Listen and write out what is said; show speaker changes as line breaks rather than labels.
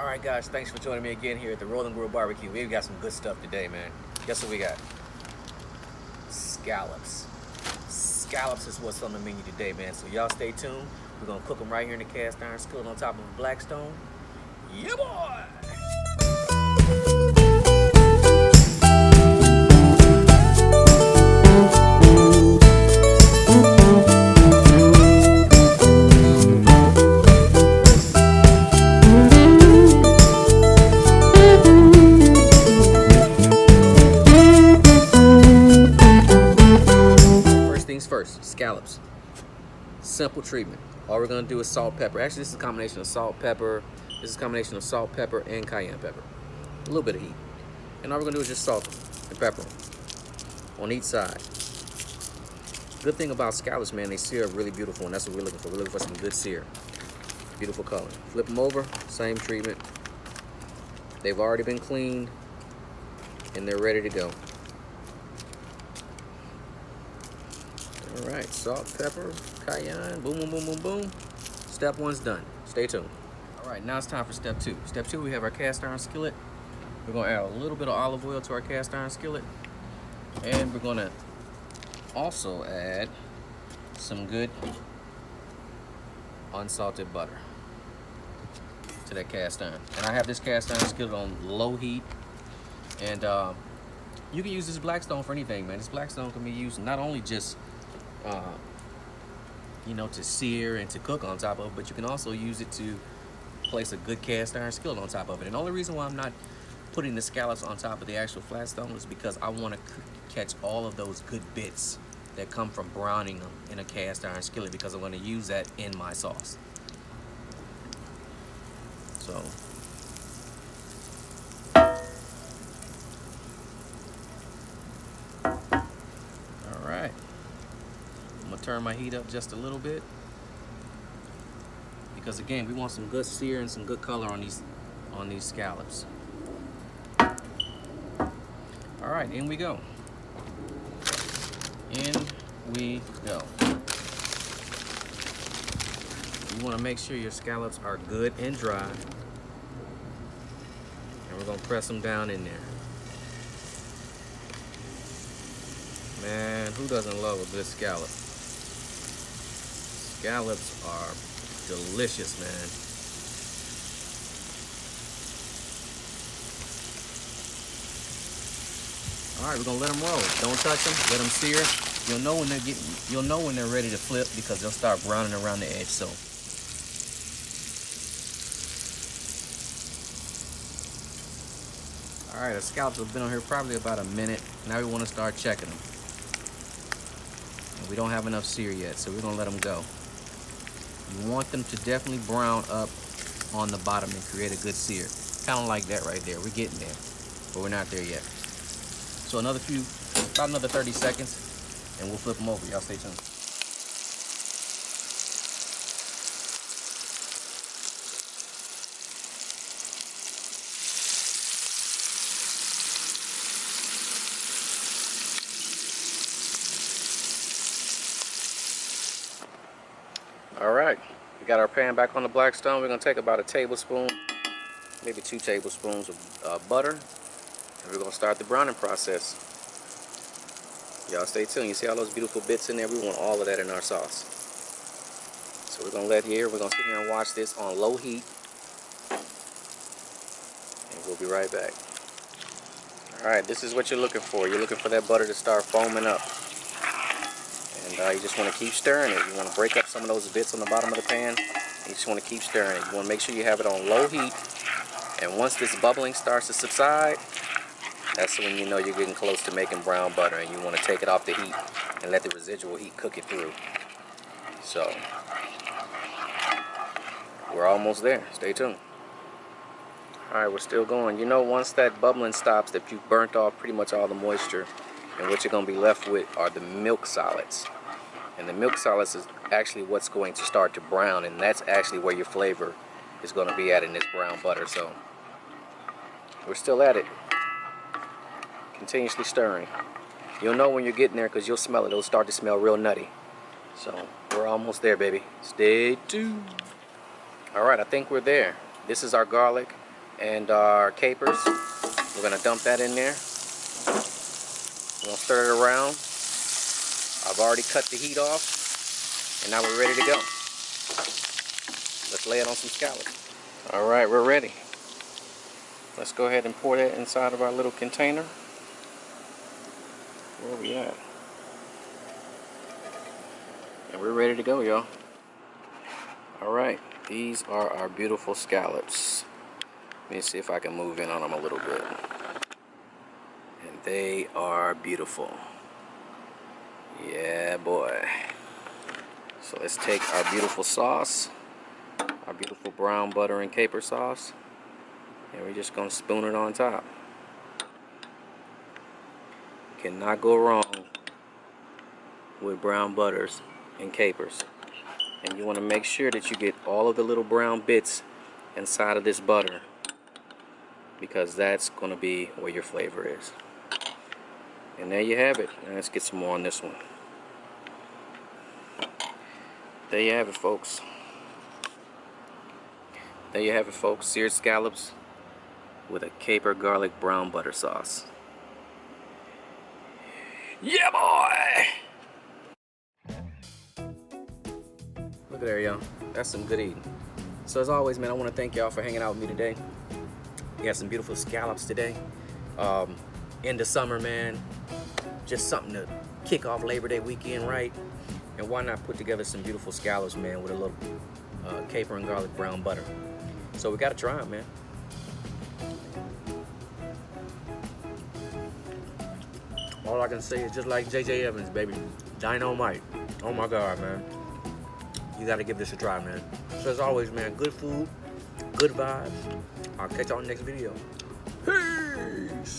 Alright guys, thanks for joining me again here at the Rolling Grill Barbecue. We've got some good stuff today, man. Guess what we got? Scallops. Scallops is what's on the menu today, man. So y'all stay tuned. We're gonna cook them right here in the cast iron skillet on top of a Blackstone. Yeah, boy! First, scallops. Simple treatment. All we're gonna do is salt, pepper. Actually, this is a combination of salt, pepper. This is a combination of salt, pepper, and cayenne pepper. A little bit of heat. And all we're gonna do is just salt them and pepper them on each side. Good thing about scallops, man, they sear really beautiful, and that's what we're looking for. We're looking for some good sear. Beautiful color. Flip them over, same treatment. They've already been cleaned, and they're ready to go. All right, salt, pepper, cayenne, boom, boom, boom, boom, boom. Step one's done. Stay tuned. All right, now it's time for step two. Step two, we have our cast iron skillet. We're gonna add a little bit of olive oil to our cast iron skillet. And we're gonna also add some good unsalted butter to that cast iron. And I have this cast iron skillet on low heat. And you can use this Blackstone for anything, man. This Blackstone can be used not only just you know, to sear and to cook on top of, but you can also use it to place a good cast iron skillet on top of it. And the only reason why I'm not putting the scallops on top of the actual flat stone is because I want to catch all of those good bits that come from browning them in a cast iron skillet, because I'm going to use that in my sauce. So all right, I'm gonna turn my heat up just a little bit, because again, we want some good sear and some good color on these scallops. All right, in we go. In we go. You want to make sure your scallops are good and dry, and we're gonna press them down in there. Man, who doesn't love a good scallop? Scallops are delicious, man. All right, we're gonna let them roll. Don't touch them. Let them sear. You'll know when they're ready to flip, because they'll start browning around the edge. So, all right, the scallops have been on here probably about a minute. Now we want to start checking them. And we don't have enough sear yet, so we're gonna let them go. You want them to definitely brown up on the bottom and create a good sear. Kind of like that right there. We're getting there, but we're not there yet. So about another 30 seconds, and we'll flip them over. Y'all stay tuned. All right, we got our pan back on the Blackstone. We're gonna take about a tablespoon, maybe 2 tablespoons of butter, and we're gonna start the browning process. Y'all stay tuned. You see all those beautiful bits in there? We want all of that in our sauce. So we're gonna we're gonna sit here and watch this on low heat, and we'll be right back. All right, this is what you're looking for. You're looking for that butter to start foaming up. And you just want to keep stirring it. You want to break up some of those bits on the bottom of the pan. And you just want to keep stirring it. You want to make sure you have it on low heat. And once this bubbling starts to subside, that's when you know you're getting close to making brown butter. And you want to take it off the heat and let the residual heat cook it through. So, we're almost there. Stay tuned. Alright, we're still going. You know, once that bubbling stops, that you've burnt off pretty much all the moisture. And what you're going to be left with are the milk solids. And the milk solids is actually what's going to start to brown, and that's actually where your flavor is going to be at in this brown butter. So we're still at it, continuously stirring. You'll know when you're getting there because you'll smell it. It'll start to smell real nutty. So we're almost there, baby. Stay tuned. All right, I think we're there. This is our garlic. and our capers. We're gonna dump that in there. We're gonna stir it around. I've already cut the heat off, and now we're ready to go. Let's lay it on some scallops. All right, we're ready. Let's go ahead and pour that inside of our little container. Where are we at? And we're ready to go, y'all. All right, these are our beautiful scallops. Let me see if I can move in on them a little bit. And they are beautiful. Yeah, boy. So let's take our beautiful sauce, our beautiful brown butter and caper sauce, and we're just gonna spoon it on top. Cannot go wrong with brown butters and capers. And you want to make sure that you get all of the little brown bits inside of this butter, because that's going to be where your flavor is. And there you have it. Now let's get some more on this one. There you have it, folks. There you have it, folks. Seared scallops with a caper garlic brown butter sauce. Yeah, boy! Look at there, y'all. That's some good eating. So as always, man, I want to thank y'all for hanging out with me today. We got some beautiful scallops today. End of summer, man. Just something to kick off Labor Day weekend, right? And why not put together some beautiful scallops, man, with a little caper and garlic brown butter. So we got to try them, man. All I can say is just like J.J. Evans, baby. Dynamite. Oh my God, man. You got to give this a try, man. So as always, man, good food, good vibes. I'll catch y'all in the next video. Peace!